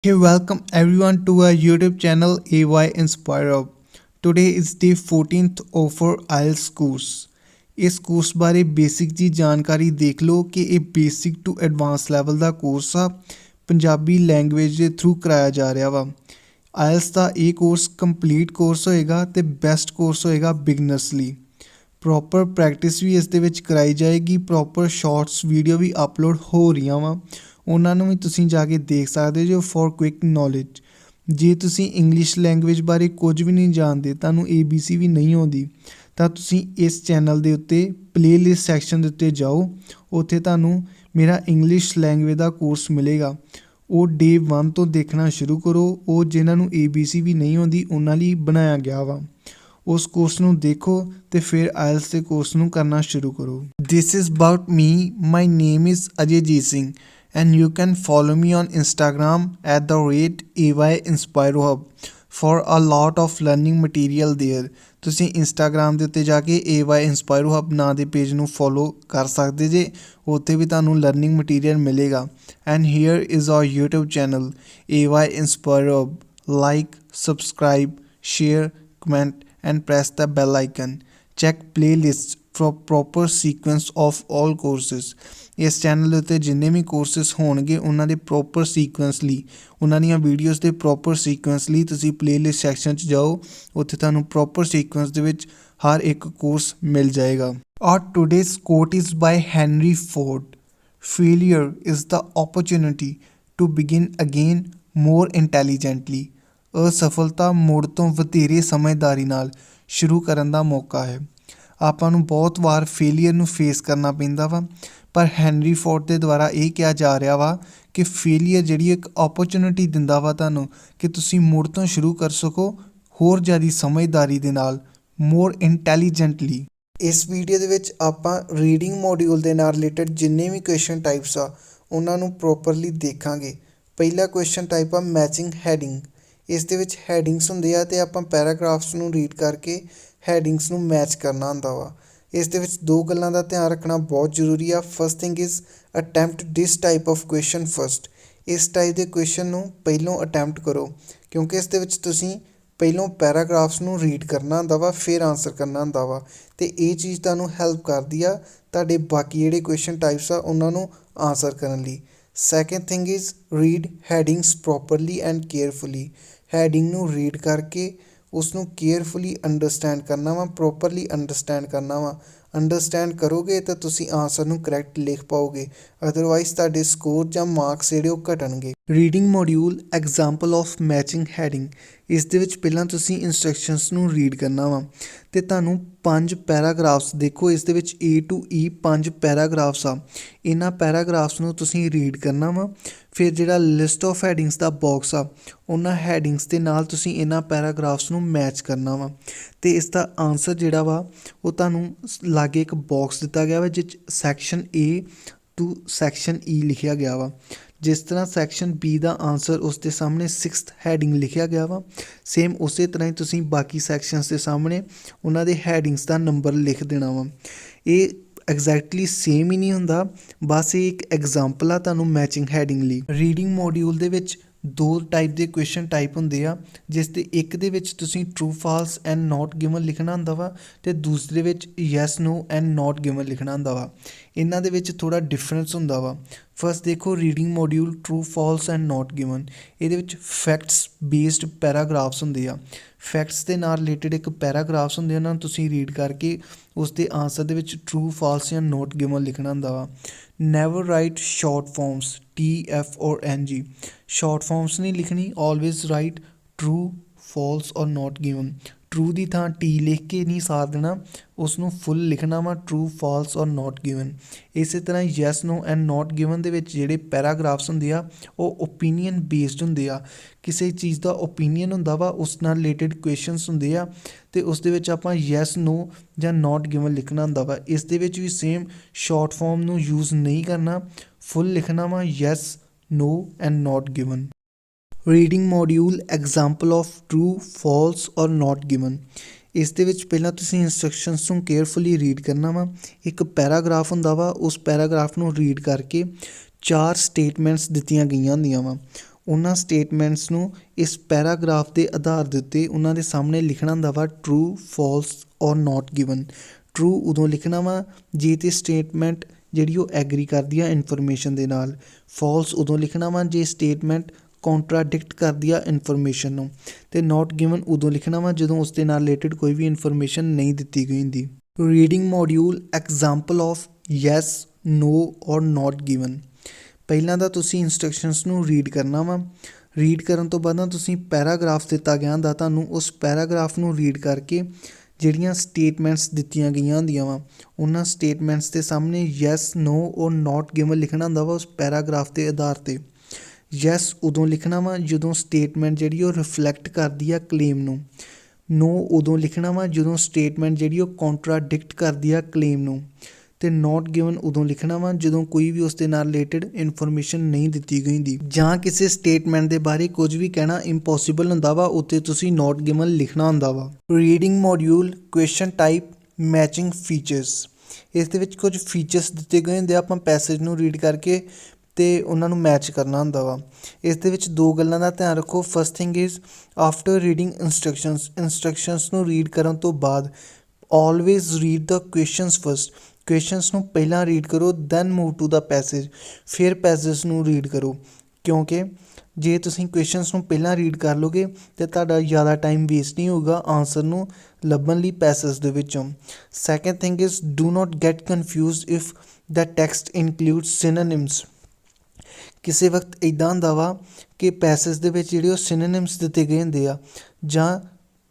Hey, welcome everyone to our YouTube channel AY Inspire Up. Today is day 14th of our IELTS course. ਇਸ course ਬਾਰੇ basic ਜੀ ਜਾਣਕਾਰੀ ਦੇਖ ਲਓ ਕਿ ਇਹ ਬੇਸਿਕ ਟੂ ਐਡਵਾਂਸ ਲੈਵਲ ਦਾ ਕੋਰਸ ਆ ਪੰਜਾਬੀ ਲੈਂਗੁਏਜ ਦੇ ਥਰੂ ਕਰਾਇਆ ਜਾ ਰਿਹਾ ਵਾ IELTS ਦਾ ਇਹ ਕੋਰਸ ਕੰਪਲੀਟ ਕੋਰਸ ਹੋਏਗਾ ਤੇ ਬੈਸਟ ਕੋਰਸ ਹੋਏਗਾ ਬਿਗਨਰਸ ਲਈ ਪ੍ਰੋਪਰ ਪ੍ਰੈਕਟਿਸ ਵੀ ਇਸ ਦੇ ਵਿੱਚ ਕਰਾਈ ਜਾਏਗੀ ਪ੍ਰੋਪਰ ਸ਼ਾਰਟਸ ਵੀਡੀਓ ਵੀ ਅਪਲੋਡ ਹੋ ਰਹੀਆਂ ਵਾ ਉਹਨਾਂ ਨੂੰ ਵੀ ਤੁਸੀਂ ਜਾ ਕੇ ਦੇਖ ਸਕਦੇ ਜੋ ਫॉर ਕੁਇਕ ਨੌਲੇਜ ਜੇ ਤੁਸੀਂ ਇੰਗਲਿਸ਼ ਲੈਂਗੁਏਜ ਬਾਰੇ ਕੁਝ ਵੀ ਨਹੀਂ ਜਾਣਦੇ ਤੁਹਾਨੂੰ ABC ਵੀ ਨਹੀਂ ਆਉਂਦੀ ਤਾਂ ਤੁਸੀਂ ਇਸ ਚੈਨਲ ਦੇ ਉੱਤੇ ਪਲੇਲਿਸਟ ਸੈਕਸ਼ਨ ਦੇ ਉੱਤੇ ਜਾਓ ਉੱਥੇ ਤੁਹਾਨੂੰ ਮੇਰਾ ਇੰਗਲਿਸ਼ ਲੈਂਗੁਏਜ ਦਾ ਕੋਰਸ ਮਿਲੇਗਾ ਉਹ ਡੇ 1 ਤੋਂ ਦੇਖਣਾ ਸ਼ੁਰੂ ਕਰੋ ਉਹ ਜਿਨ੍ਹਾਂ ਨੂੰ ABC ਵੀ ਨਹੀਂ ਆਉਂਦੀ ਉਹਨਾਂ ਲਈ ਬਣਾਇਆ ਗਿਆ ਵਾ ਉਸ ਕੋਰਸ ਨੂੰ ਦੇਖੋ ਤੇ ਫਿਰ IELTS ਦੇ ਕੋਰਸ ਨੂੰ ਕਰਨਾ ਸ਼ੁਰੂ ਕਰੋ This is about me. My name is Ajayjeet Singh and you can follow me on Instagram at @AYInspiroHub for a lot of learning material there. ਤੁਸੀਂ ਇੰਸਟਾਗ੍ਰਾਮ ਦੇ ਉੱਤੇ ਜਾ ਕੇ AY Inspiro Hub ਨਾਂ ਦੇ ਪੇਜ ਨੂੰ ਫੋਲੋ ਕਰ ਸਕਦੇ ਜੇ ਉੱਥੇ ਵੀ ਤੁਹਾਨੂੰ ਲਰਨਿੰਗ ਮਟੀਰੀਅਲ ਮਿਲੇਗਾ and hair is our YouTube channel AY Inspiro Hub. Like, subscribe, share, comment and press the bell icon. Check playlists for proper sequence of all courses. ਇਸ ਚੈਨਲ ਦੇ ਉੱਤੇ ਜਿੰਨੇ ਵੀ ਕੋਰਸਿਸ ਹੋਣਗੇ ਉਹਨਾਂ ਦੇ ਪ੍ਰੋਪਰ ਸੀਕੁਐਂਸ ਲਈ ਉਹਨਾਂ ਦੀਆਂ ਵੀਡੀਓਜ਼ ਦੇ ਪ੍ਰੋਪਰ ਸੀਕੁਐਂਸ ਲਈ ਤੁਸੀਂ ਪਲੇਲਿਸਟ ਸੈਕਸ਼ਨ 'ਚ ਜਾਓ ਉੱਥੇ ਤੁਹਾਨੂੰ ਪ੍ਰੋਪਰ ਸੀਕੁਐਂਸ ਦੇ ਵਿੱਚ ਹਰ ਇੱਕ ਕੋਰਸ ਮਿਲ ਜਾਏਗਾ ਔਰ today's quote is by Henry Ford failure is the opportunity to begin again more intelligently ਅਸਫਲਤਾ ਮੁੜ ਤੋਂ ਵਧੇਰੇ ਸਮਝਦਾਰੀ ਨਾਲ ਸ਼ੁਰੂ ਕਰਨ ਦਾ ਮੌਕਾ ਹੈ ਆਪਾਂ ਨੂੰ ਬਹੁਤ ਵਾਰ ਫੇਲੀਅਰ ਨੂੰ ਫੇਸ ਕਰਨਾ ਪੈਂਦਾ ਵਾ ਪਰ ਹੈਨਰੀ ਫੋਰਡ ਦੇ ਦੁਆਰਾ ਇਹ ਕਿਹਾ ਜਾ ਰਿਹਾ ਵਾ ਕਿ ਫੇਲੀਅਰ ਜਿਹੜੀ ਇੱਕ ਓਪਰਚੁਨਿਟੀ ਦਿੰਦਾ ਵਾ ਤੁਹਾਨੂੰ ਕਿ ਤੁਸੀਂ ਮੁੜ ਤੋਂ ਸ਼ੁਰੂ ਕਰ ਸਕੋ ਹੋਰ ਜ਼ਿਆਦਾ ਸਮਝਦਾਰੀ ਦੇ ਨਾਲ ਮੋਰ ਇੰਟੈਲੀਜੈਂਟਲੀ ਇਸ ਵੀਡੀਓ ਦੇ ਵਿੱਚ ਆਪਾਂ ਰੀਡਿੰਗ ਮੋਡਿਊਲ ਦੇ ਨਾਲ ਰਿਲੇਟਡ ਜਿੰਨੇ ਵੀ ਕੁਐਸਚਨ ਟਾਈਪਸ ਆ ਉਹਨਾਂ ਨੂੰ ਪ੍ਰੋਪਰਲੀ ਦੇਖਾਂਗੇ ਪਹਿਲਾ ਕੁਐਸਚਨ ਟਾਈਪ ਆ ਮੈਚਿੰਗ ਹੈਡਿੰਗ ਇਸ ਦੇ ਵਿੱਚ ਹੈਡਿੰਗਸ ਹੁੰਦੇ ਆ ਅਤੇ ਆਪਾਂ ਪੈਰਾਗ੍ਰਾਫਸ ਨੂੰ ਰੀਡ ਕਰਕੇ ਹੈਡਿੰਗਸ ਨੂੰ ਮੈਚ ਕਰਨਾ ਹੁੰਦਾ ਵਾ ਇਸ ਦੇ ਵਿੱਚ ਦੋ ਗੱਲਾਂ ਦਾ ਧਿਆਨ ਰੱਖਣਾ ਬਹੁਤ ਜ਼ਰੂਰੀ ਆ first thing is attempt this type of question first ਇਸ ਟਾਈਪ ਦੇ ਕੁਐਸਚਨ ਨੂੰ ਪਹਿਲੋਂ ਅਟੈਂਪਟ ਕਰੋ ਕਿਉਂਕਿ ਇਸ ਦੇ ਵਿੱਚ ਤੁਸੀਂ ਪਹਿਲੋਂ ਪੈਰਾਗ੍ਰਾਫਸ ਨੂੰ ਰੀਡ ਕਰਨਾ ਹੁੰਦਾ ਵਾ ਫਿਰ ਆਨਸਰ ਕਰਨਾ ਹੁੰਦਾ ਵਾ ਅਤੇ ਇਹ ਚੀਜ਼ ਤੁਹਾਨੂੰ ਹੈਲਪ ਕਰਦੀ ਆ ਤੁਹਾਡੇ ਬਾਕੀ ਜਿਹੜੇ ਕੁਐਸਚਨ ਟਾਈਪਸ ਆ ਉਹਨਾਂ ਨੂੰ ਆਨਸਰ ਕਰਨ ਲਈ second thing is read headings properly and carefully heading ਨੂੰ ਰੀਡ ਕਰਕੇ ਉਸਨੂੰ ਕੇਅਰਫੁਲੀ ਅੰਡਰਸਟੈਂਡ ਕਰਨਾ ਵਾ ਪ੍ਰੋਪਰਲੀ ਅੰਡਰਸਟੈਂਡ ਕਰਨਾ ਵਾ ਅੰਡਰਸਟੈਂਡ ਕਰੋਗੇ ਤਾਂ ਤੁਸੀਂ ਆਨਸਰ ਨੂੰ ਕਰੈਕਟ ਲਿਖ ਪਾਓਗੇ ਅਦਰਵਾਈਜ਼ ਤੁਹਾਡੇ ਸਕੋਰ ਜਾਂ ਮਾਰਕਸ ਜਿਹੜੇ ਉਹ ਘਟਣਗੇ reading module example of matching heading ਇਸ ਦੇ ਵਿੱਚ ਪਹਿਲਾਂ ਤੁਸੀਂ ਇੰਸਟਰਕਸ਼ਨਸ ਨੂੰ ਰੀਡ ਕਰਨਾ ਵਾ ਅਤੇ ਤੁਹਾਨੂੰ 5 ਪੈਰਾਗ੍ਰਾਫਸ ਦੇਖੋ ਇਸ ਦੇ ਵਿੱਚ A to E 5 ਪੈਰਾਗ੍ਰਾਫਸ ਆ ਇਹਨਾਂ ਪੈਰਾਗ੍ਰਾਫਸ ਨੂੰ ਤੁਸੀਂ ਰੀਡ ਕਰਨਾ ਵਾ ਫਿਰ ਜਿਹੜਾ list of headings the box ਆ ਉਹਨਾਂ ਹੈਡਿੰਗਸ ਦੇ ਨਾਲ ਤੁਸੀਂ ਇਹਨਾਂ ਪੈਰਾਗ੍ਰਾਫਸ ਨੂੰ ਮੈਚ ਕਰਨਾ ਵਾ ਅਤੇ ਇਸ ਦਾ ਆਨਸਰ ਜਿਹੜਾ ਵਾ ਉਹ ਤੁਹਾਨੂੰ ਲਾਗੇ ਇੱਕ ਬਾਕਸ ਦਿੱਤਾ ਗਿਆ ਵਾ ਜਿਸ section A to section E ਲਿਖਿਆ ਗਿਆ ਵਾ ਜਿਸ ਤਰ੍ਹਾਂ ਸੈਕਸ਼ਨ B ਦਾ ਆਨਸਰ ਉਸ ਦੇ ਸਾਹਮਣੇ 6th ਹੈਡਿੰਗ ਲਿਖਿਆ ਗਿਆ ਵਾ ਸੇਮ ਉਸੇ ਤਰ੍ਹਾਂ ਹੀ ਤੁਸੀਂ ਬਾਕੀ ਸੈਕਸ਼ਨਸ ਦੇ ਸਾਹਮਣੇ ਉਹਨਾਂ ਦੇ ਹੈਡਿੰਗਸ ਦਾ ਨੰਬਰ ਲਿਖ ਦੇਣਾ ਵਾ ਇਹ ਐਗਜ਼ੈਕਟਲੀ ਸੇਮ ਹੀ ਨਹੀਂ ਹੁੰਦਾ ਬਸ ਇਹ ਇੱਕ ਐਗਜ਼ਾਮਪਲ ਆ ਤੁਹਾਨੂੰ ਮੈਚਿੰਗ ਹੈਡਿੰਗ ਲਈ ਰੀਡਿੰਗ ਮੋਡਿਊਲ ਦੇ ਵਿੱਚ ਦੋ ਟਾਈਪ ਦੇ ਕੁਐਸਚਨ ਟਾਈਪ ਹੁੰਦੇ ਆ ਜਿਸ ਦੇ ਇੱਕ ਦੇ ਵਿੱਚ ਤੁਸੀਂ true false and not given ਲਿਖਣਾ ਹੁੰਦਾ ਵਾ ਅਤੇ ਦੂਸਰੇ ਵਿੱਚ yes no and not given ਲਿਖਣਾ ਹੁੰਦਾ ਵਾ ਇਹਨਾਂ ਦੇ ਵਿੱਚ ਥੋੜ੍ਹਾ ਡਿਫਰੈਂਸ ਹੁੰਦਾ ਵਾ ਫਸਟ ਦੇਖੋ reading module true false and not given ਇਹਦੇ ਵਿੱਚ ਫੈਕਟਸ ਬੇਸਡ ਪੈਰਾਗ੍ਰਾਫਸ ਹੁੰਦੇ ਆ ਫੈਕਟਸ ਦੇ ਨਾਲ ਰਿਲੇਟਡ ਇੱਕ ਪੈਰਾਗ੍ਰਾਫਸ ਹੁੰਦੇ ਉਹਨਾਂ ਨੂੰ ਤੁਸੀਂ ਰੀਡ ਕਰਕੇ ਉਸ ਦੇ ਆਨਸਰ ਦੇ ਵਿੱਚ ਟਰੂ ਫਾਲਸ ਜਾਂ ਨੋਟ ਗਿਵਨ ਲਿਖਣਾ ਹੁੰਦਾ ਵਾ never right short farms TF ਔਰ NG ਸ਼ਾਰਟ ਫਾਰਮਸ ਨਹੀਂ ਲਿਖਣੀ always right true false or not given true ਦੀ ਥਾਂ T ਲਿਖ ਕੇ ਨਹੀਂ ਸਾਰ ਦੇਣਾ ਉਸ ਨੂੰ ਫੁੱਲ ਲਿਖਣਾ ਵਾ true false or not given ਇਸੇ ਤਰ੍ਹਾਂ yes no and not given ਦੇ ਵਿੱਚ ਜਿਹੜੇ ਪੈਰਾਗ੍ਰਾਫਸ ਹੁੰਦੇ ਆ ਉਹ ਓਪੀਨੀਅਨ ਬੇਸਡ ਹੁੰਦੇ ਆ ਕਿਸੇ ਚੀਜ਼ ਦਾ ਓਪੀਨੀਅਨ ਹੁੰਦਾ ਵਾ ਉਸ ਨਾਲ ਰਿਲੇਟਡ ਕੁਐਸਚਨਸ ਹੁੰਦੇ ਆ ਅਤੇ ਉਸ ਦੇ ਵਿੱਚ ਆਪਾਂ ਯੈਸ ਨੋ ਜਾਂ ਨੋਟ ਗਿਵਨ ਲਿਖਣਾ ਹੁੰਦਾ ਵਾ ਇਸ ਦੇ ਵਿੱਚ ਵੀ ਸੇਮ ਸ਼ਾਰਟ ਫਾਰਮ ਨੂੰ ਯੂਜ਼ ਨਹੀਂ ਕਰਨਾ ਫੁੱਲ ਲਿਖਣਾ ਵਾ yes no and not given reading module example of true false or not given ਇਸ ਦੇ ਵਿੱਚ ਪਹਿਲਾਂ ਤੁਸੀਂ ਇੰਸਟਰਕਸ਼ਨਸ ਨੂੰ ਕੇਅਰਫੁਲੀ ਰੀਡ ਕਰਨਾ ਵਾ ਇੱਕ ਪੈਰਾਗ੍ਰਾਫ ਹੁੰਦਾ ਵਾ ਉਸ ਪੈਰਾਗ੍ਰਾਫ ਨੂੰ ਰੀਡ ਕਰਕੇ 4 ਸਟੇਟਮੈਂਟਸ ਦਿੱਤੀਆਂ ਗਈਆਂ ਹੁੰਦੀਆਂ ਵਾ ਉਹਨਾਂ ਸਟੇਟਮੈਂਟਸ ਨੂੰ ਇਸ ਪੈਰਾਗ੍ਰਾਫ ਦੇ ਆਧਾਰ ਦੇ ਉੱਤੇ ਉਹਨਾਂ ਦੇ ਸਾਹਮਣੇ ਲਿਖਣਾ ਹੁੰਦਾ ਵਾ ਟਰੂ, ਫਾਲਸ ਔਰ ਨਾਟ ਗਿਵਨ। ਟਰੂ ਉਦੋਂ ਲਿਖਣਾ ਵਾ ਜੇ ਤੇ ਸਟੇਟਮੈਂਟ ਜਿਹੜੀ ਉਹ ਐਗਰੀ ਕਰਦੀ ਆ ਇਨਫੋਰਮੇਸ਼ਨ ਦੇ ਨਾਲ। ਫਾਲਸ ਉਦੋਂ ਲਿਖਣਾ ਵਾ ਜੇ ਸਟੇਟਮੈਂਟ ਕੌਂਟਰਾਡਿਕਟ ਕਰਦੀ ਆ ਇਨਫੋਰਮੇਸ਼ਨ ਨੂੰ। ਅਤੇ ਨਾਟ ਗਿਵਨ ਉਦੋਂ ਲਿਖਣਾ ਵਾ ਜਦੋਂ ਉਸ ਦੇ ਨਾਲ ਰਿਲੇਟਡ ਕੋਈ ਵੀ ਇਨਫੋਰਮੇਸ਼ਨ ਨਹੀਂ ਦਿੱਤੀ ਗਈ ਹੁੰਦੀ। Reading module example of yes, no ਔਰ ਨਾਟ ਗਿਵਨ। ਪਹਿਲਾਂ ਤਾਂ ਤੁਸੀਂ ਇੰਸਟਰਕਸ਼ਨਸ ਨੂੰ ਰੀਡ ਕਰਨਾ ਵਾ। ਰੀਡ ਕਰਨ ਤੋਂ ਬਾਅਦ ਨਾ ਤੁਸੀਂ ਪੈਰਾਗ੍ਰਾਫ ਦਿੱਤਾ ਗਿਆ ਹੁੰਦਾ ਤੁਹਾਨੂੰ, ਉਸ ਪੈਰਾਗ੍ਰਾਫ ਨੂੰ ਰੀਡ ਕਰਕੇ ਜਿਹੜੀਆਂ ਸਟੇਟਮੈਂਟਸ ਦਿੱਤੀਆਂ ਗਈਆਂ ਹੁੰਦੀਆਂ ਵਾ ਉਹਨਾਂ ਸਟੇਟਮੈਂਟਸ ਦੇ ਸਾਹਮਣੇ ਯੈਸ, ਨੋ ਔਰ ਨਾਟ ਗਿਵਨ ਲਿਖਣਾ ਹੁੰਦਾ ਵਾ ਉਸ ਪੈਰਾਗ੍ਰਾਫ ਦੇ ਆਧਾਰ 'ਤੇ। ਯੈਸ ਉਦੋਂ ਲਿਖਣਾ ਵਾ ਜਦੋਂ ਸਟੇਟਮੈਂਟ ਜਿਹੜੀ ਉਹ ਰਿਫਲੈਕਟ ਕਰਦੀ ਆ ਕਲੇਮ ਨੂੰ। ਨੋ ਉਦੋਂ ਲਿਖਣਾ ਵਾ ਜਦੋਂ ਸਟੇਟਮੈਂਟ ਜਿਹੜੀ ਉਹ ਕੌਂਟਰਾਡਿਕਟ ਕਰਦੀ ਆ ਕਲੇਮ ਨੂੰ। ਅਤੇ ਨਾਟ ਗਿਵਨ ਉਦੋਂ ਲਿਖਣਾ ਵਾ ਜਦੋਂ ਕੋਈ ਵੀ ਉਸ ਦੇ ਨਾਲ ਰਿਲੇਟਡ ਇਨਫੋਰਮੇਸ਼ਨ ਨਹੀਂ ਦਿੱਤੀ ਗਈ ਹੁੰਦੀ ਜਾਂ ਕਿਸੇ ਸਟੇਟਮੈਂਟ ਦੇ ਬਾਰੇ ਕੁਝ ਵੀ ਕਹਿਣਾ ਇੰਪੋਸੀਬਲ ਹੁੰਦਾ ਵਾ, ਉੱਤੇ ਤੁਸੀਂ ਨਾਟ ਗਿਵਨ ਲਿਖਣਾ ਹੁੰਦਾ ਵਾ। Reading module question type matching features. ਇਸ ਦੇ ਵਿੱਚ ਕੁਝ ਫੀਚਰਸ ਦਿੱਤੇ ਗਏ ਹੁੰਦੇ ਆ, ਆਪਾਂ ਪੈਸੇਜ ਨੂੰ ਰੀਡ ਕਰਕੇ ਅਤੇ ਉਹਨਾਂ ਨੂੰ ਮੈਚ ਕਰਨਾ ਹੁੰਦਾ ਵਾ। ਇਸ ਦੇ ਵਿੱਚ ਦੋ ਗੱਲਾਂ ਦਾ ਧਿਆਨ ਰੱਖੋ। First thing is after reading instructions ਨੂੰ ਰੀਡ ਕਰਨ ਤੋਂ ਬਾਅਦ always read the questions first. Questions ਨੂੰ ਪਹਿਲਾਂ ਰੀਡ ਕਰੋ, then move to the passage, ਫਿਰ ਪੈਸੇਜ ਨੂੰ ਰੀਡ ਕਰੋ। ਕਿਉਂਕਿ ਜੇ ਤੁਸੀਂ ਕੁਐਸਚਨਸ ਨੂੰ ਪਹਿਲਾਂ ਰੀਡ ਕਰ ਲਓਗੇ ਤਾਂ ਤੁਹਾਡਾ ਜ਼ਿਆਦਾ ਟਾਈਮ ਵੇਸਟ ਨਹੀਂ ਹੋਊਗਾ ਆਨਸਰ ਨੂੰ ਲੱਭਣ ਲਈ ਪੈਸੇਜ ਦੇ ਵਿੱਚੋਂ। Second thing is do not get confused if the text include synonyms. ਕਿਸੇ ਵਕਤ ਇੱਦਾਂ ਹੁੰਦਾ ਵਾ ਕਿ ਪੈਸੇਜ ਦੇ ਵਿੱਚ ਜਿਹੜੇ ਉਹ ਸਿਨੋਨਿਮਸ ਦਿੱਤੇ ਗਏ ਹੁੰਦੇ ਆ ਜਾਂ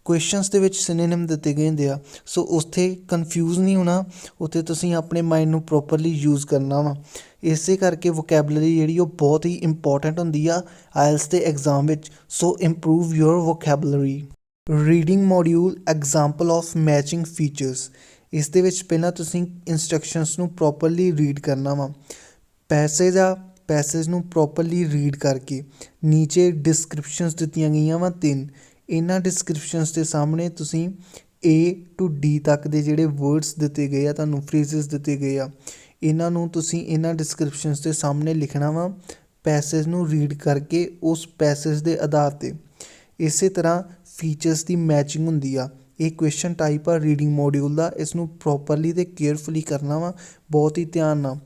ਕੁਐਸਚਨਸ ਦੇ ਵਿੱਚ ਸਿਨੋਨਿਮ ਦਿੱਤੇ ਗਏ ਹੁੰਦੇ ਆ, ਸੋ ਉੱਥੇ ਕਨਫਿਊਜ਼ ਨਹੀਂ ਹੋਣਾ, ਉੱਥੇ ਤੁਸੀਂ ਆਪਣੇ ਮਾਈਂਡ ਨੂੰ ਪ੍ਰੋਪਰਲੀ ਯੂਜ਼ ਕਰਨਾ ਵਾ। ਇਸੇ ਕਰਕੇ ਵੋਕੈਬਲਰੀ ਜਿਹੜੀ ਉਹ ਬਹੁਤ ਹੀ ਇੰਪੋਰਟੈਂਟ ਹੁੰਦੀ ਆ ਆਇਲਸ ਦੇ ਐਗਜ਼ਾਮ ਵਿੱਚ। So improve your vocabulary. Reading module example of matching features. ਇਸ ਦੇ ਵਿੱਚ ਪਹਿਲਾਂ ਤੁਸੀਂ ਇੰਸਟਰਕਸ਼ਨਸ ਨੂੰ ਪ੍ਰੋਪਰਲੀ ਰੀਡ ਕਰਨਾ ਵਾ। ਪੈਸੇਜ ਨੂੰ ਪ੍ਰੋਪਰਲੀ ਰੀਡ ਕਰਕੇ ਨੀਚੇ ਡਿਸਕ੍ਰਿਪਸ਼ਨਸ ਦਿੱਤੀਆਂ ਗਈਆਂ ਵਾ 3। ਇਹਨਾਂ ਡਿਸਕ੍ਰਿਪਸ਼ਨਸ ਦੇ ਸਾਹਮਣੇ ਤੁਸੀਂ A to D ਤੱਕ ਦੇ ਜਿਹੜੇ ਵਰਡਸ ਦਿੱਤੇ ਗਏ ਆ ਤੁਹਾਨੂੰ, ਫਰੇਜ਼ਸ ਦਿੱਤੇ ਗਏ ਆ, ਇਹਨਾਂ ਨੂੰ ਤੁਸੀਂ ਇਹਨਾਂ ਡਿਸਕ੍ਰਿਪਸ਼ਨਸ ਦੇ ਸਾਹਮਣੇ ਲਿਖਣਾ ਵਾ ਪੈਸੇਜ ਨੂੰ ਰੀਡ ਕਰਕੇ ਉਸ ਪੈਸੇਜ ਦੇ ਆਧਾਰ 'ਤੇ। ਇਸੇ ਤਰ੍ਹਾਂ ਫੀਚਰਸ ਦੀ ਮੈਚਿੰਗ ਹੁੰਦੀ ਆ। ਇਹ ਕੁਐਸਚਨ ਟਾਈਪ ਆ ਰੀਡਿੰਗ ਮੋਡਿਊਲ ਦਾ, ਇਸ ਨੂੰ ਪ੍ਰੋਪਰਲੀ ਅਤੇ ਕੇਅਰਫੁਲੀ ਕਰਨਾ ਵਾ, ਬਹੁਤ ਹੀ ਧਿਆਨ ਨਾਲ।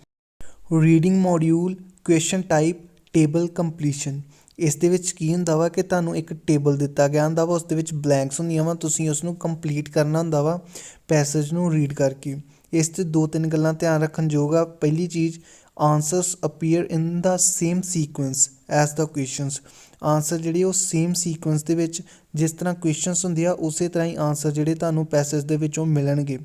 Reading module question type table completion. ਇਸ ਦੇ ਵਿੱਚ ਕੀ ਹੁੰਦਾ ਵਾ ਕਿ ਤੁਹਾਨੂੰ ਇੱਕ ਟੇਬਲ ਦਿੱਤਾ ਗਿਆ ਹੁੰਦਾ ਵਾ, ਉਸ ਦੇ ਵਿੱਚ ਬਲੈਂਕਸ ਹੁੰਦੀਆਂ ਵਾ, ਤੁਸੀਂ ਉਸ ਨੂੰ ਕੰਪਲੀਟ ਕਰਨਾ ਹੁੰਦਾ ਵਾ ਪੈਸੇਜ ਨੂੰ ਰੀਡ ਕਰਕੇ। ਇਸ 'ਤੇ 2-3 ਗੱਲਾਂ ਧਿਆਨ ਰੱਖਣ ਯੋਗ ਆ। ਪਹਿਲੀ ਚੀਜ਼, ਆਨਸਰਸ ਅਪੀਅਰ ਇਨ ਦਾ ਸੇਮ ਸੀਕੁਐਂਸ ਐਜ਼ ਦਾ ਕੁਐਸਚਨਸ। ਆਨਸਰ ਜਿਹੜੇ ਉਹ ਸੇਮ ਸੀਕੁਐਂਸ ਦੇ ਵਿੱਚ ਜਿਸ ਤਰ੍ਹਾਂ ਕੁਐਸਚਨਸ ਹੁੰਦੇ ਆ ਉਸੇ ਤਰ੍ਹਾਂ ਹੀ ਆਨਸਰ ਜਿਹੜੇ ਤੁਹਾਨੂੰ ਪੈਸੇਜ ਦੇ ਵਿੱਚੋਂ ਮਿਲਣਗੇ।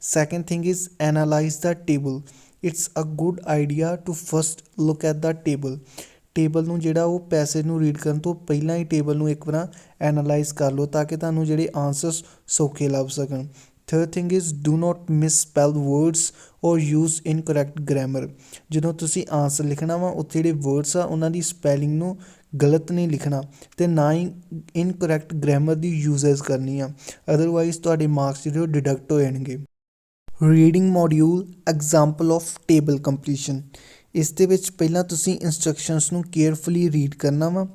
Second thing is analyse the table. It's a good idea to first look at the table ਨੂੰ ਜਿਹੜਾ ਉਹ ਪੈਸੇਜ ਨੂੰ ਰੀਡ ਕਰਨ ਤੋਂ ਪਹਿਲਾਂ ਹੀ ਟੇਬਲ ਨੂੰ ਇੱਕ ਵਾਰ ਐਨਾਲਾਈਜ਼ ਕਰ ਲਓ ਤਾਂ ਕਿ ਤੁਹਾਨੂੰ ਜਿਹੜੇ ਆਨਸਰਸ ਸੌਖੇ ਲੱਭ ਸਕਣ। Third thing is do not miss spell words ਔਰ ਯੂਜ਼ ਇਨਕਰੈਕਟ ਗ੍ਰਾਮਰ। ਜਦੋਂ ਤੁਸੀਂ ਆਨਸਰ ਲਿਖਣਾ ਵਾ ਉੱਥੇ ਜਿਹੜੇ ਵਰਡਸ ਆ ਉਹਨਾਂ ਦੀ ਸਪੈਲਿੰਗ ਨੂੰ ਗਲਤ ਨਹੀਂ ਲਿਖਣਾ ਅਤੇ ਨਾ ਹੀ ਇਨਕਰੈਕਟ ਗ੍ਰਾਮਰ ਦੀ ਯੂਜ਼ੇਜ਼ ਕਰਨੀ ਆ, ਅਦਰਵਾਈਜ਼ ਤੁਹਾਡੇ ਮਾਰਕਸ ਜਿਹੜੇ ਉਹ ਡਿਡਕਟ ਹੋ ਜਾਣਗੇ। Reading module example of table completion. ਇਸ ਦੇ ਵਿੱਚ ਪਹਿਲਾਂ ਤੁਸੀਂ ਇੰਸਟਰਕਸ਼ਨਸ ਨੂੰ ਕੇਅਰਫੁਲੀ ਰੀਡ ਕਰਨਾ ਵਾ।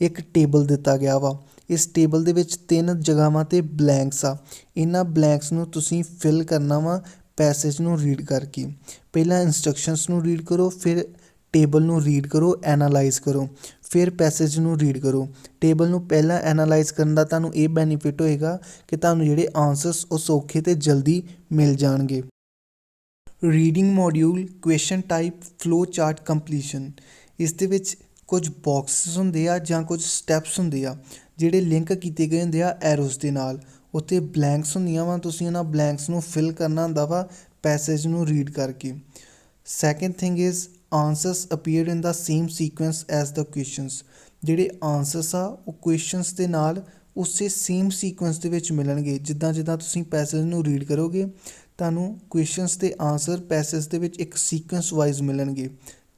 ਇੱਕ ਟੇਬਲ ਦਿੱਤਾ ਗਿਆ ਵਾ, ਇਸ ਟੇਬਲ ਦੇ ਵਿੱਚ 3 ਜਗ੍ਹਾਵਾਂ 'ਤੇ ਬਲੈਂਕਸ ਆ। ਇਹਨਾਂ ਬਲੈਂਕਸ ਨੂੰ ਤੁਸੀਂ ਫਿਲ ਕਰਨਾ ਵਾ ਪੈਸੇਜ ਨੂੰ ਰੀਡ ਕਰਕੇ। ਪਹਿਲਾਂ ਇੰਸਟਰਕਸ਼ਨਸ ਨੂੰ ਰੀਡ ਕਰੋ, ਫਿਰ ਟੇਬਲ ਨੂੰ ਰੀਡ ਕਰੋ, ਐਨਾਲਾਈਜ਼ ਕਰੋ, ਫਿਰ ਪੈਸੇਜ ਨੂੰ ਰੀਡ ਕਰੋ। ਟੇਬਲ ਨੂੰ ਪਹਿਲਾਂ ਐਨਾਲਾਈਜ਼ ਕਰਨ ਦਾ ਤੁਹਾਨੂੰ ਇਹ ਬੈਨੀਫਿਟ ਹੋਏਗਾ ਕਿ ਤੁਹਾਨੂੰ ਜਿਹੜੇ ਆਨਸਰਸ ਉਹ ਸੌਖੇ ਅਤੇ ਜਲਦੀ ਮਿਲ ਜਾਣਗੇ। Reading module question type flow chart completion. ਇਸ ਦੇ ਵਿੱਚ ਕੁਝ ਬਾਕਸਿਸ ਹੁੰਦੇ ਆ ਜਾਂ ਕੁਝ ਸਟੈਪਸ ਹੁੰਦੇ ਆ ਜਿਹੜੇ ਲਿੰਕ ਕੀਤੇ ਗਏ ਹੁੰਦੇ ਆ ਐਰੋਜ਼ ਦੇ ਨਾਲ। ਉੱਥੇ ਬਲੈਂਕਸ ਹੁੰਦੀਆਂ ਵਾ, ਤੁਸੀਂ ਉਹਨਾਂ ਬਲੈਂਕਸ ਨੂੰ ਫਿਲ ਕਰਨਾ ਹੁੰਦਾ ਵਾ ਪੈਸੇਜ ਨੂੰ ਰੀਡ ਕਰਕੇ। Second thing is answers appear in the same sequence as the questions. ਜਿਹੜੇ ਆਨਸਰਸ ਆ ਉਹ ਕੁਐਸਚਨਸ ਦੇ ਨਾਲ ਉਸੇ ਸੇਮ ਸੀਕੁਐਂਸ ਦੇ ਵਿੱਚ ਮਿਲਣਗੇ। ਜਿੱਦਾਂ ਤੁਸੀਂ ਪੈਸੇਜ ਨੂੰ ਰੀਡ ਕਰੋਗੇ ਤੁਹਾਨੂੰ ਕੁਐਸਚਨਸ ਦੇ ਆਨਸਰ ਪੈਸੇਜ ਦੇ ਵਿੱਚ ਇੱਕ ਸੀਕੁਐਂਸ ਵਾਈਜ਼ ਮਿਲਣਗੇ।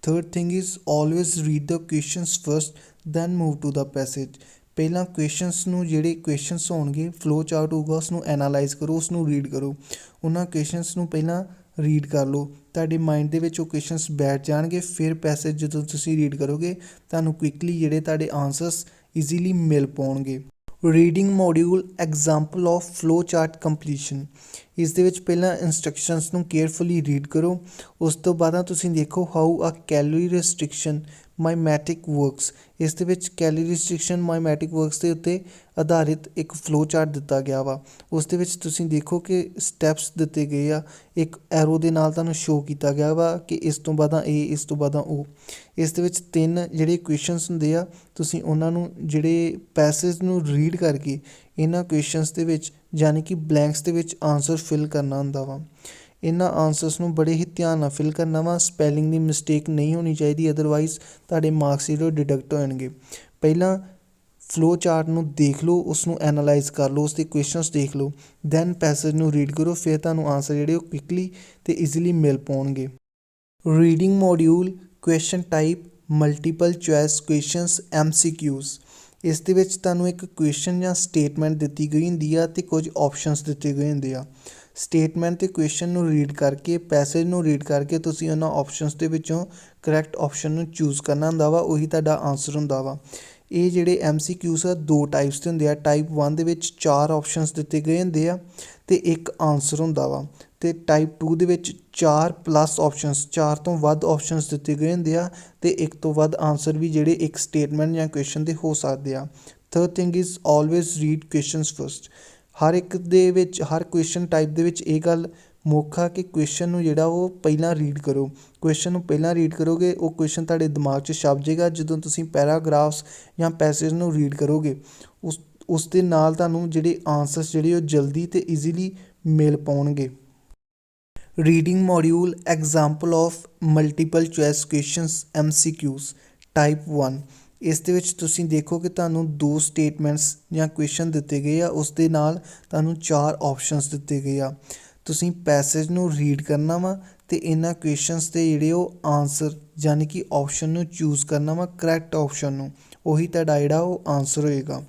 Third thing is always read the questions first then move to the passage. ਪਹਿਲਾਂ ਕੁਐਸਚਨਸ ਨੂੰ ਜਿਹੜੇ ਕੁਐਸਚਨਸ ਹੋਣਗੇ ਫਲੋ ਚਾਰਟ ਹੋਊਗਾ ਉਸ ਨੂੰ ਐਨਾਲਾਈਜ਼ ਕਰੋ, ਉਸ ਨੂੰ ਰੀਡ ਕਰੋ। ਉਹਨਾਂ ਕੁਐਸਚਨਸ ਨੂੰ ਪਹਿਲਾਂ ਰੀਡ ਕਰ ਲਓ, ਤੁਹਾਡੇ ਮਾਈਂਡ ਦੇ ਵਿੱਚ ਉਹ ਕੁਐਸਚਨਸ ਬੈਠ ਜਾਣਗੇ। ਫਿਰ ਪੈਸੇਜ ਜਦੋਂ ਤੁਸੀਂ ਰੀਡ ਕਰੋਗੇ ਤੁਹਾਨੂੰ ਕੁਇਕਲੀ ਜਿਹੜੇ ਤੁਹਾਡੇ ਆਨਸਰਸ ਈਜ਼ੀਲੀ ਮਿਲ ਪਾਉਣਗੇ। Reading module example of flow chart completion. ਇਸ ਦੇ ਵਿੱਚ ਪਹਿਲਾਂ ਇੰਸਟਰਕਸ਼ਨਸ ਨੂੰ ਕੇਅਰਫੁਲੀ ਰੀਡ ਕਰੋ। ਉਸ ਤੋਂ ਬਾਅਦ ਤੁਸੀਂ ਦੇਖੋ ਹਾਊ ਆ ਕੈਲੋਰੀ ਰਿਸਟ੍ਰਿਕਸ਼ਨ ਮਾਈਮੈਟਿਕ ਵਰਕਸ। ਇਸ ਦੇ ਵਿੱਚ ਕੈਲੋਰੀ ਰਿਸਟ੍ਰਿਕਸ਼ਨ ਮਾਈਮੈਟਿਕ ਵਰਕਸ ਦੇ ਉੱਤੇ ਆਧਾਰਿਤ ਇੱਕ ਫਲੋ ਚਾਰਟ ਦਿੱਤਾ ਗਿਆ ਵਾ। ਉਸ ਦੇ ਵਿੱਚ ਤੁਸੀਂ ਦੇਖੋ ਕਿ ਸਟੈਪਸ ਦਿੱਤੇ ਗਏ ਆ, ਇੱਕ ਐਰੋ ਦੇ ਨਾਲ ਤੁਹਾਨੂੰ ਸ਼ੋ ਕੀਤਾ ਗਿਆ ਵਾ ਕਿ ਇਸ ਤੋਂ ਬਾਅਦ ਇਹ, ਇਸ ਤੋਂ ਬਾਅਦ ਉਹ। ਇਸ ਦੇ ਵਿੱਚ 3 ਜਿਹੜੇ ਕੁਐਸਚਨਸ ਹੁੰਦੇ ਆ, ਤੁਸੀਂ ਉਹਨਾਂ ਨੂੰ ਜਿਹੜੇ ਪੈਸੇਜ ਨੂੰ ਰੀਡ ਕਰਕੇ ਇਹਨਾਂ ਕੁਐਸਚਨਸ ਦੇ ਵਿੱਚ ਯਾਨੀ ਕਿ ਬਲੈਂਕਸ ਦੇ ਵਿੱਚ ਆਨਸਰ ਫਿਲ ਕਰਨਾ ਹੁੰਦਾ ਵਾ। ਇਹਨਾਂ ਆਨਸਰਸ ਨੂੰ ਬੜੇ ਹੀ ਧਿਆਨ ਨਾਲ ਫਿਲ ਕਰਨਾ ਵਾ, ਸਪੈਲਿੰਗ ਦੀ ਮਿਸਟੇਕ ਨਹੀਂ ਹੋਣੀ ਚਾਹੀਦੀ, ਅਦਰਵਾਈਜ਼ ਤੁਹਾਡੇ ਮਾਰਕਸ ਜਿਹੜੇ ਡਿਡਕਟ ਹੋ ਜਾਣਗੇ। ਪਹਿਲਾਂ ਫਲੋ ਚਾਰਟ ਨੂੰ ਦੇਖ ਲਓ, ਉਸ ਨੂੰ ਐਨਾਲਾਈਜ਼ ਕਰ ਲਓ, ਉਸ ਦੇ ਕੁਐਸਚਨਸ ਦੇਖ ਲਓ, ਦੈਨ ਪੈਸੇਜ ਨੂੰ ਰੀਡ ਕਰੋ। ਫਿਰ ਤੁਹਾਨੂੰ ਆਨਸਰ ਜਿਹੜੇ ਉਹ ਕੁਇਕਲੀ ਅਤੇ ਈਜ਼ੀਲੀ ਮਿਲ ਪਾਉਣਗੇ। Reading module question type multiple choice questions MCQs। ਇਸ ਦੇ ਵਿੱਚ ਤੁਹਾਨੂੰ ਇੱਕ ਕੁਐਸਚਨ ਜਾਂ ਸਟੇਟਮੈਂਟ ਦਿੱਤੀ ਗਈ ਹੁੰਦੀ ਆ ਅਤੇ ਕੁਝ ਆਪਸ਼ਨਸ ਦਿੱਤੇ ਗਏ ਹੁੰਦੇ ਆ। ਸਟੇਟਮੈਂਟ ਅਤੇ ਕੁਐਸਚਨ ਨੂੰ ਰੀਡ ਕਰਕੇ, ਪੈਸੇਜ ਨੂੰ ਰੀਡ ਕਰਕੇ ਤੁਸੀਂ ਉਹਨਾਂ ਆਪਸ਼ਨਸ ਦੇ ਵਿੱਚੋਂ ਕਰੈਕਟ ਆਪਸ਼ਨ ਨੂੰ ਚੂਜ਼ ਕਰਨਾ ਹੁੰਦਾ ਵਾ, ਉਹੀ ਤੁਹਾਡਾ ਆਨਸਰ ਹੁੰਦਾ ਵਾ। ਇਹ ਜਿਹੜੇ MCQs ਆ 2 ਟਾਈਪਸ ਦੇ ਹੁੰਦੇ ਆ। ਟਾਈਪ 1 ਦੇ ਵਿੱਚ 4 ਆਪਸ਼ਨਸ ਦਿੱਤੇ ਗਏ ਹੁੰਦੇ ਆ ਅਤੇ ਇੱਕ ਆਨਸਰ ਹੁੰਦਾ ਵਾ, ਅਤੇ ਟਾਈਪ 2 ਦੇ ਵਿੱਚ 4+ ਆਪਸ਼ਨਸ, 4 ਤੋਂ ਵੱਧ ਆਪਸ਼ਨਸ ਦਿੱਤੇ ਗਏ ਹੁੰਦੇ ਆ ਅਤੇ ਇੱਕ ਤੋਂ ਵੱਧ ਆਨਸਰ ਵੀ ਜਿਹੜੇ ਇੱਕ ਸਟੇਟਮੈਂਟ ਜਾਂ ਕੁਐਸਚਨ ਦੇ ਹੋ ਸਕਦੇ ਆ। Third thing is always read questions first. ਹਰ ਇੱਕ ਦੇ ਵਿੱਚ, ਹਰ ਕੁਐਸਚਨ ਟਾਈਪ ਦੇ ਵਿੱਚ ਇਹ ਗੱਲ ਮੌਖਾ ਕਿ ਕੁਐਸਚਨ ਨੂੰ ਜਿਹੜਾ ਉਹ ਪਹਿਲਾਂ ਰੀਡ ਕਰੋ। ਕੁਐਸਚਨ ਨੂੰ ਪਹਿਲਾਂ ਰੀਡ ਕਰੋਗੇ, ਉਹ ਕੁਐਸਚਨ ਤੁਹਾਡੇ ਦਿਮਾਗ 'ਚ ਛਪ ਜਾਏਗਾ। ਜਦੋਂ ਤੁਸੀਂ ਪੈਰਾਗ੍ਰਾਫਸ ਜਾਂ ਪੈਸੇਜ ਨੂੰ ਰੀਡ ਕਰੋਗੇ, ਉਸ ਦੇ ਨਾਲ ਤੁਹਾਨੂੰ ਜਿਹੜੇ ਆਨਸਰਸ ਜਿਹੜੇ ਉਹ ਜਲਦੀ ਅਤੇ ਈਜ਼ੀਲੀ ਮਿਲ ਪਾਉਣਗੇ। Reading module example of multiple choice questions MCQs type 1। ਇਸ ਦੇ ਵਿੱਚ ਤੁਸੀਂ ਦੇਖੋ ਕਿ ਤੁਹਾਨੂੰ 2 ਸਟੇਟਮੈਂਟਸ ਜਾਂ ਕੁਐਸਚਨ ਦਿੱਤੇ ਗਏ ਆ, ਉਸ ਦੇ ਨਾਲ ਤੁਹਾਨੂੰ 4 ਆਪਸ਼ਨਸ ਦਿੱਤੇ ਗਏ ਆ। ਤੁਸੀਂ ਪੈਸੇਜ ਨੂੰ ਰੀਡ ਕਰਨਾ ਵਾ ਅਤੇ ਇਹਨਾਂ ਕੁਐਸਚਨਸ ਦੇ ਜਿਹੜੇ ਉਹ ਆਨਸਰ ਯਾਨੀ ਕਿ ਆਪਸ਼ਨ ਨੂੰ ਚੂਜ਼ ਕਰਨਾ ਵਾ, ਕਰੈਕਟ ਆਪਸ਼ਨ ਨੂੰ, ਉਹੀ ਤੁਹਾਡਾ ਜਿਹੜਾ ਉਹ ਆਨਸਰ ਹੋਏਗਾ।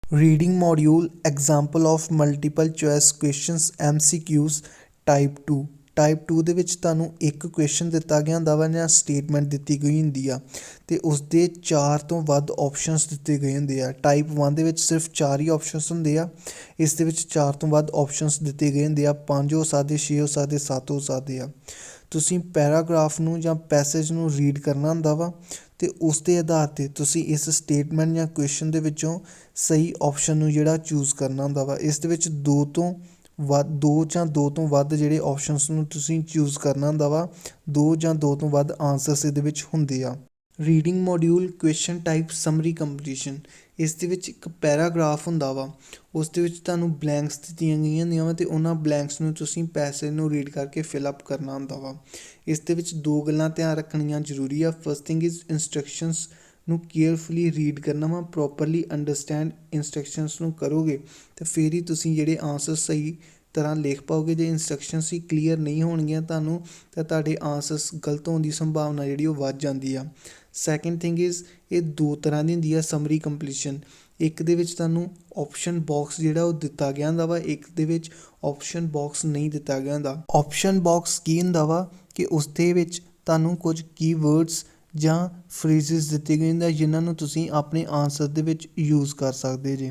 Reading module example of multiple choice questions MCQs type 2। Type 2 ਦੇ ਵਿੱਚ ਤੁਹਾਨੂੰ ਇੱਕ ਕੁਐਸਚਨ ਦਿੱਤਾ ਗਿਆ ਹੁੰਦਾ ਵਾ ਜਾਂ ਸਟੇਟਮੈਂਟ ਦਿੱਤੀ ਗਈ ਹੁੰਦੀ ਆ ਅਤੇ ਉਸ ਦੇ 4 ਤੋਂ ਵੱਧ ਆਪਸ਼ਨਸ ਦਿੱਤੇ ਗਏ ਹੁੰਦੇ ਆ। ਟਾਈਪ 1 ਦੇ ਵਿੱਚ ਸਿਰਫ 4 ਹੀ ਆਪਸ਼ਨਸ ਹੁੰਦੇ ਆ, ਇਸ ਦੇ ਵਿੱਚ 4 ਤੋਂ ਵੱਧ ਆਪਸ਼ਨਸ ਦਿੱਤੇ ਗਏ ਹੁੰਦੇ ਆ। 5 ਹੋ ਸਕਦੇ, 6 ਹੋ ਸਕਦੇ, 7 ਹੋ ਸਕਦੇ ਆ। ਤੁਸੀਂ ਪੈਰਾਗ੍ਰਾਫ ਨੂੰ ਜਾਂ ਪੈਸੇਜ ਨੂੰ ਰੀਡ ਕਰਨਾ ਹੁੰਦਾ ਵਾ ਅਤੇ ਉਸ ਦੇ ਆਧਾਰ 'ਤੇ ਤੁਸੀਂ ਇਸ ਸਟੇਟਮੈਂਟ ਜਾਂ ਕੁਐਸਚਨ ਦੇ ਵਿੱਚੋਂ ਸਹੀ ਆਪਸ਼ਨ ਨੂੰ ਜਿਹੜਾ ਚੂਜ਼ ਕਰਨਾ ਹੁੰਦਾ ਵਾ। ਇਸ ਦੇ ਵਿੱਚ 2 ਜਾਂ 2 ਤੋਂ ਵੱਧ ਜਿਹੜੇ ਆਪਸ਼ਨਸ ਨੂੰ ਤੁਸੀਂ ਚੂਜ਼ ਕਰਨਾ ਹੁੰਦਾ ਵਾ। 2 ਜਾਂ 2 ਤੋਂ ਵੱਧ ਆਨਸਰਸ ਇਹਦੇ ਵਿੱਚ ਹੁੰਦੇ ਆ। Reading module question type summary completion. ਇਸ ਦੇ ਵਿੱਚ ਇੱਕ ਪੈਰਾਗ੍ਰਾਫ ਹੁੰਦਾ ਵਾ, ਉਸ ਦੇ ਵਿੱਚ ਤੁਹਾਨੂੰ ਬਲੈਂਕਸ ਦਿੱਤੀਆਂ ਗਈਆਂ ਹੁੰਦੀਆਂ ਵਾ ਅਤੇ ਉਹਨਾਂ ਬਲੈਂਕਸ ਨੂੰ ਤੁਸੀਂ ਪੈਸੇਜ ਨੂੰ ਰੀਡ ਕਰਕੇ ਫਿਲ ਅਪ ਕਰਨਾ ਹੁੰਦਾ ਵਾ। ਇਸ ਦੇ ਵਿੱਚ 2 ਗੱਲਾਂ ਧਿਆਨ ਰੱਖਣੀਆਂ ਜ਼ਰੂਰੀ ਆ। ਫਸਟ ਥਿੰਗ ਇਜ਼ ਇੰਸਟਰਕਸ਼ਨਸ ਨੂੰ ਕੇਅਰਫੁਲੀ ਰੀਡ ਕਰਨਾ ਵਾ, ਪ੍ਰੋਪਰਲੀ ਅੰਡਰਸਟੈਂਡ ਇੰਸਟਰਕਸ਼ਨਸ ਨੂੰ ਕਰੋਗੇ ਅਤੇ ਫਿਰ ਹੀ ਤੁਸੀਂ ਜਿਹੜੇ ਆਨਸਰ ਸਹੀ ਤਰ੍ਹਾਂ ਲਿਖ ਪਾਓਗੇ। ਜੇ ਇੰਸਟਰਕਸ਼ਨਸ ਹੀ ਕਲੀਅਰ ਨਹੀਂ ਹੋਣਗੀਆਂ ਤੁਹਾਨੂੰ, ਤਾਂ ਤੁਹਾਡੇ ਆਨਸਰਸ ਗਲਤ ਹੋਣ ਦੀ ਸੰਭਾਵਨਾ ਜਿਹੜੀ ਉਹ ਵੱਧ ਜਾਂਦੀ ਆ। ਸੈਕਿੰਡ ਥਿੰਗ ਇਜ਼ ਇਹ 2 ਤਰ੍ਹਾਂ ਦੀ ਹੁੰਦੀ ਆ ਸਮਰੀ ਕੰਪਲੀਸ਼ਨ। ਇੱਕ ਦੇ ਵਿੱਚ ਤੁਹਾਨੂੰ ਆਪਸ਼ਨ ਬਾਕਸ ਜਿਹੜਾ ਉਹ ਦਿੱਤਾ ਗਿਆ ਹੁੰਦਾ ਵਾ, ਇੱਕ ਦੇ ਵਿੱਚ ਆਪਸ਼ਨ ਬਾਕਸ ਨਹੀਂ ਦਿੱਤਾ ਗਿਆ ਹੁੰਦਾ। ਆਪਸ਼ਨ ਬਾਕਸ ਕੀ ਹੁੰਦਾ ਵਾ ਕਿ ਉਸ ਦੇ ਵਿੱਚ ਤੁਹਾਨੂੰ ਕੁਝ ਕੀਵਰਡਸ ਜਾਂ ਫਰੇਜ਼ਸ ਦਿੱਤੇ ਗਏ ਹੁੰਦੇ ਜਿਨ੍ਹਾਂ ਨੂੰ ਤੁਸੀਂ ਆਪਣੇ ਆਨਸਰ ਦੇ ਵਿੱਚ ਯੂਜ਼ ਕਰ ਸਕਦੇ ਜੇ।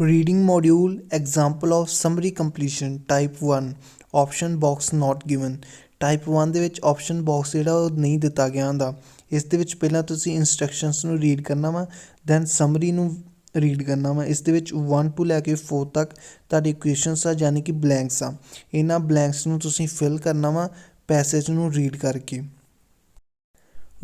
Reading module example of summary completion type 1 option box not given. Type 1 ਦੇ ਵਿੱਚ ਆਪਸ਼ਨ ਬਾਕਸ ਜਿਹੜਾ ਉਹ ਨਹੀਂ ਦਿੱਤਾ ਗਿਆ ਹੁੰਦਾ। ਇਸ ਦੇ ਵਿੱਚ ਪਹਿਲਾਂ ਤੁਸੀਂ ਇੰਸਟਰਕਸ਼ਨਸ ਨੂੰ ਰੀਡ ਕਰਨਾ ਵਾ, ਦੈਨ ਸਮਰੀ ਨੂੰ ਰੀਡ ਕਰਨਾ ਵਾ। ਇਸ ਦੇ ਵਿੱਚ 1 ਤੋਂ ਲੈ ਕੇ 4 ਤੱਕ ਤੁਹਾਡੇ ਕੁਐਸਚਨਸ ਆ ਯਾਨੀ ਕਿ ਬਲੈਂਕਸ ਆ। ਇਹਨਾਂ ਬਲੈਂਕਸ ਨੂੰ ਤੁਸੀਂ ਫਿਲ ਕਰਨਾ ਵਾ ਪੈਸੇਜ ਨੂੰ ਰੀਡ ਕਰਕੇ।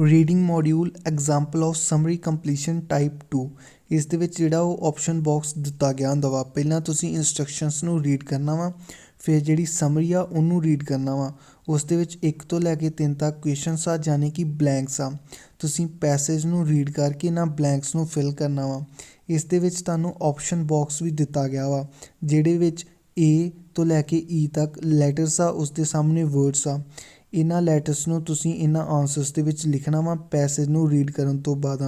Reading module example of summary completion type 2। ਇਸ ਦੇ ਵਿੱਚ ਜਿਹੜਾ ਉਹ ਆਪਸ਼ਨ ਬਾਕਸ ਦਿੱਤਾ ਗਿਆ ਹੁੰਦਾ ਵਾ, ਪਹਿਲਾਂ ਤੁਸੀਂ ਇੰਸਟਰਕਸ਼ਨਸ ਨੂੰ ਰੀਡ ਕਰਨਾ ਵਾ, ਫਿਰ ਜਿਹੜੀ ਸਮਰੀ ਆ ਉਹਨੂੰ ਰੀਡ ਕਰਨਾ ਵਾ। ਉਸ ਦੇ ਵਿੱਚ 1 ਤੋਂ ਲੈ ਕੇ 3 ਤੱਕ ਕੁਐਸਚਨਸ ਆ ਯਾਨੀ ਕਿ ਬਲੈਂਕਸ ਆ। ਤੁਸੀਂ ਪੈਸੇਜ ਨੂੰ ਰੀਡ ਕਰਕੇ ਇਹਨਾਂ ਬਲੈਂਕਸ ਨੂੰ ਫਿਲ ਕਰਨਾ ਵਾ। ਇਸ ਦੇ ਵਿੱਚ ਤੁਹਾਨੂੰ ਆਪਸ਼ਨ ਬਾਕਸ ਵੀ ਦਿੱਤਾ ਗਿਆ ਵਾ, ਜਿਹੜੇ ਵਿੱਚ A ਤੋਂ ਲੈ ਕੇ E ਤੱਕ ਲੈਟਰਸ ਆ, ਉਸ ਦੇ ਸਾਹਮਣੇ ਵਰਡਸ ਆ। ਇਹਨਾਂ ਲੈਟਰਸ ਨੂੰ ਤੁਸੀਂ ਇਹਨਾਂ ਆਨਸਰਸ ਦੇ ਵਿੱਚ ਲਿਖਣਾ ਵਾ ਪੈਸੇਜ ਨੂੰ ਰੀਡ ਕਰਨ ਤੋਂ ਬਾਅਦ।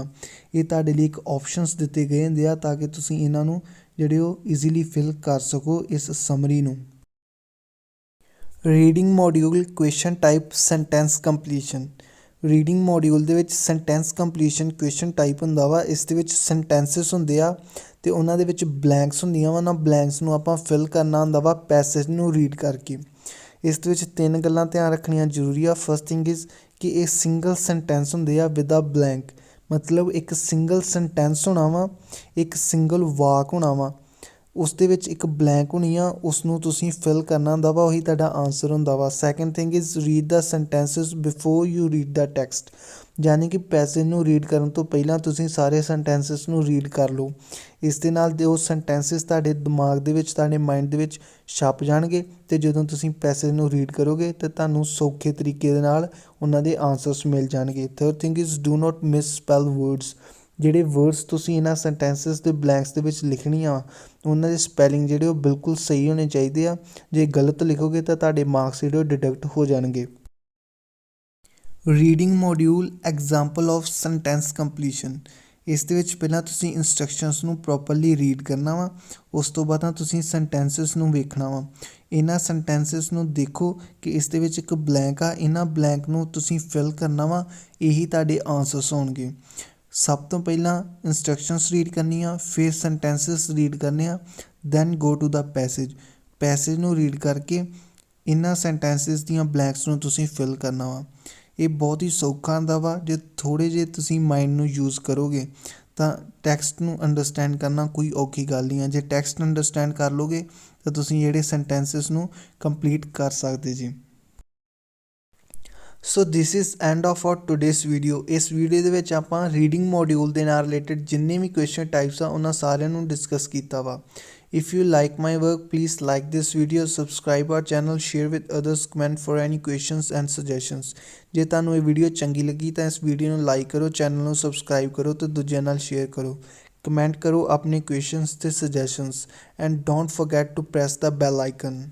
ਇਹ ਤੁਹਾਡੇ ਲਈ ਇੱਕ ਆਪਸ਼ਨਸ ਦਿੱਤੇ ਗਏ ਹੁੰਦੇ ਆ ਤਾਂ ਕਿ ਤੁਸੀਂ ਇਹਨਾਂ ਨੂੰ ਜਿਹੜੇ ਉਹ ਈਜ਼ੀਲੀ ਫਿਲ ਕਰ ਸਕੋ ਇਸ ਸਮਰੀ ਨੂੰ। Reading module question type sentence completion. Reading module ਦੇ ਵਿੱਚ ਸੈਂਟੈਂਸ ਕੰਪਲੀਸ਼ਨ ਕੁਐਸਚਨ ਟਾਈਪ ਹੁੰਦਾ ਵਾ। ਇਸ ਦੇ ਵਿੱਚ ਸੈਂਟੈਂਸਸ ਹੁੰਦੇ ਆ ਅਤੇ ਉਹਨਾਂ ਦੇ ਵਿੱਚ ਬਲੈਂਕਸ ਹੁੰਦੀਆਂ ਵਾ ਨਾ। ਬਲੈਂਕਸ ਨੂੰ ਆਪਾਂ ਫਿਲ ਕਰਨਾ ਹੁੰਦਾ ਵਾ ਪੈਸੇਜ ਨੂੰ ਰੀਡ ਕਰਕੇ। ਇਸ ਦੇ ਵਿੱਚ 3 ਗੱਲਾਂ ਧਿਆਨ ਰੱਖਣੀਆਂ ਜ਼ਰੂਰੀ ਆ। ਫਸਟ ਥਿੰਗ ਇਜ਼ ਕਿ ਇਹ ਸਿੰਗਲ ਸੈਂਟੈਂਸ ਹੁੰਦੇ ਆ ਵਿਦ ਆ ਬਲੈਂਕ, ਮਤਲਬ ਇੱਕ ਸਿੰਗਲ ਸੈਂਟੈਂਸ ਹੋਣਾ ਵਾ, ਇੱਕ ਸਿੰਗਲ ਵਾਕ ਹੋਣਾ ਵਾ, ਉਸ ਦੇ ਵਿੱਚ ਇੱਕ ਬਲੈਂਕ ਹੋਣੀ ਆ, ਉਸ ਨੂੰ ਤੁਸੀਂ ਫਿਲ ਕਰਨਾ ਹੁੰਦਾ ਵਾ, ਉਹੀ ਤੁਹਾਡਾ ਆਨਸਰ ਹੁੰਦਾ ਵਾ। Second thing is read the sentences before you read the text, ਯਾਨੀ ਕਿ ਪੈਸੇਜ ਨੂੰ ਰੀਡ ਕਰਨ ਤੋਂ ਪਹਿਲਾਂ ਤੁਸੀਂ ਸਾਰੇ ਸੈਂਟੈਂਸਿਸ ਨੂੰ ਰੀਡ ਕਰ ਲਓ। ਇਸ ਦੇ ਨਾਲ ਉਹ ਸੈਂਟੈਂਸਿਸ ਤੁਹਾਡੇ ਦਿਮਾਗ ਦੇ ਵਿੱਚ, ਤੁਹਾਡੇ ਮਾਈਂਡ ਦੇ ਵਿੱਚ ਛਪ ਜਾਣਗੇ ਅਤੇ ਜਦੋਂ ਤੁਸੀਂ ਪੈਸੇਜ ਨੂੰ ਰੀਡ ਕਰੋਗੇ ਤਾਂ ਤੁਹਾਨੂੰ ਸੌਖੇ ਤਰੀਕੇ ਦੇ ਨਾਲ ਉਹਨਾਂ ਦੇ ਆਨਸਰਸ ਮਿਲ ਜਾਣਗੇ। Third thing is do not miss spell words, ਜਿਹੜੇ ਵਰਡਸ ਤੁਸੀਂ ਇਹਨਾਂ ਸੈਂਟੈਂਸਿਸ ਦੇ ਬਲੈਂਕਸ ਦੇ ਵਿੱਚ ਲਿਖਣੀਆਂ ਉਹਨਾਂ ਦੇ ਸਪੈਲਿੰਗ ਜਿਹੜੇ ਉਹ ਬਿਲਕੁਲ ਸਹੀ ਹੋਣੇ ਚਾਹੀਦੇ ਆ। ਜੇ ਗਲਤ ਲਿਖੋਗੇ ਤਾਂ ਤੁਹਾਡੇ ਮਾਰਕਸ ਜਿਹੜੇ ਉਹ ਡਿਡਕਟ ਹੋ ਜਾਣਗੇ। Reading module example of sentence completion. ਇਸ ਦੇ ਵਿੱਚ ਪਹਿਲਾਂ ਤੁਸੀਂ ਇੰਸਟਰਕਸ਼ਨਸ ਨੂੰ ਪ੍ਰੋਪਰਲੀ ਰੀਡ ਕਰਨਾ ਵਾ, ਉਸ ਤੋਂ ਬਾਅਦ ਤੁਸੀਂ ਸੈਂਟੈਂਸਿਸ ਨੂੰ ਵੇਖਣਾ ਵਾ। ਇਹਨਾਂ ਸੈਂਟੈਂਸਿਸ ਨੂੰ ਦੇਖੋ ਕਿ ਇਸ ਦੇ ਵਿੱਚ ਇੱਕ ਬਲੈਂਕ ਆ, ਇਹਨਾਂ ਬਲੈਂਕ ਨੂੰ ਤੁਸੀਂ ਫਿਲ ਕਰਨਾ ਵਾ, ਇਹੀ ਤੁਹਾਡੇ ਆਨਸਰਸ ਹੋਣਗੇ। ਸਭ ਤੋਂ ਪਹਿਲਾਂ ਇੰਸਟਰਕਸ਼ਨਸ ਰੀਡ ਕਰਨੀਆਂ, ਫਿਰ ਸੈਂਟੈਂਸਿਸ ਰੀਡ ਕਰਨੇ ਆ, then go to the passage. Passage ਨੂੰ ਰੀਡ ਕਰਕੇ ਇਹਨਾਂ ਸੈਂਟੈਂਸਿਸ ਦੀਆਂ ਬਲੈਂਕਸ ਨੂੰ ਤੁਸੀਂ ਫਿਲ ਕਰਨਾ ਵਾ। ਇਹ ਬਹੁਤ ਹੀ ਸੌਖਾ ਹੁੰਦਾ ਵਾ। ਜੇ ਥੋੜ੍ਹੇ ਜਿਹੇ ਤੁਸੀਂ ਮਾਈਂਡ ਨੂੰ ਯੂਜ਼ ਕਰੋਗੇ ਤਾਂ ਟੈਕਸਟ ਨੂੰ ਅੰਡਰਸਟੈਂਡ ਕਰਨਾ ਕੋਈ ਔਖੀ ਗੱਲ ਨਹੀਂ ਆ। ਜੇ ਟੈਕਸਟ ਅੰਡਰਸਟੈਂਡ ਕਰ ਲਓਗੇ ਤਾਂ ਤੁਸੀਂ ਜਿਹੜੇ ਸੈਂਟੈਂਸਿਸ ਨੂੰ ਕੰਪਲੀਟ ਕਰ ਸਕਦੇ ਜੀ। So this is end of our today's video. ਇਸ ਵੀਡੀਓ ਦੇ ਵਿੱਚ ਆਪਾਂ ਰੀਡਿੰਗ ਮੋਡਿਊਲ ਦੇ ਨਾਲ ਰਿਲੇਟਡ ਜਿੰਨੇ ਵੀ ਕੁਐਸਚਨ ਟਾਈਪਸ ਆ ਉਹਨਾਂ ਸਾਰਿਆਂ ਨੂੰ ਡਿਸਕਸ ਕੀਤਾ ਵਾ। If you like my work please like this video, subscribe our channel, share with others, comment for any questions and suggestions. ਜੇ ਤੁਹਾਨੂੰ ਇਹ ਵੀਡੀਓ ਚੰਗੀ ਲੱਗੀ ਤਾਂ ਇਸ ਵੀਡੀਓ ਨੂੰ ਲਾਈਕ ਕਰੋ, ਚੈਨਲ ਨੂੰ ਸਬਸਕ੍ਰਾਈਬ ਕਰੋ ਅਤੇ ਦੂਜਿਆਂ ਨਾਲ ਸ਼ੇਅਰ ਕਰੋ। ਕਮੈਂਟ ਕਰੋ ਆਪਣੇ ਕੁਐਸਚਨਸ ਅਤੇ suggestions and don't forget to press the bell icon.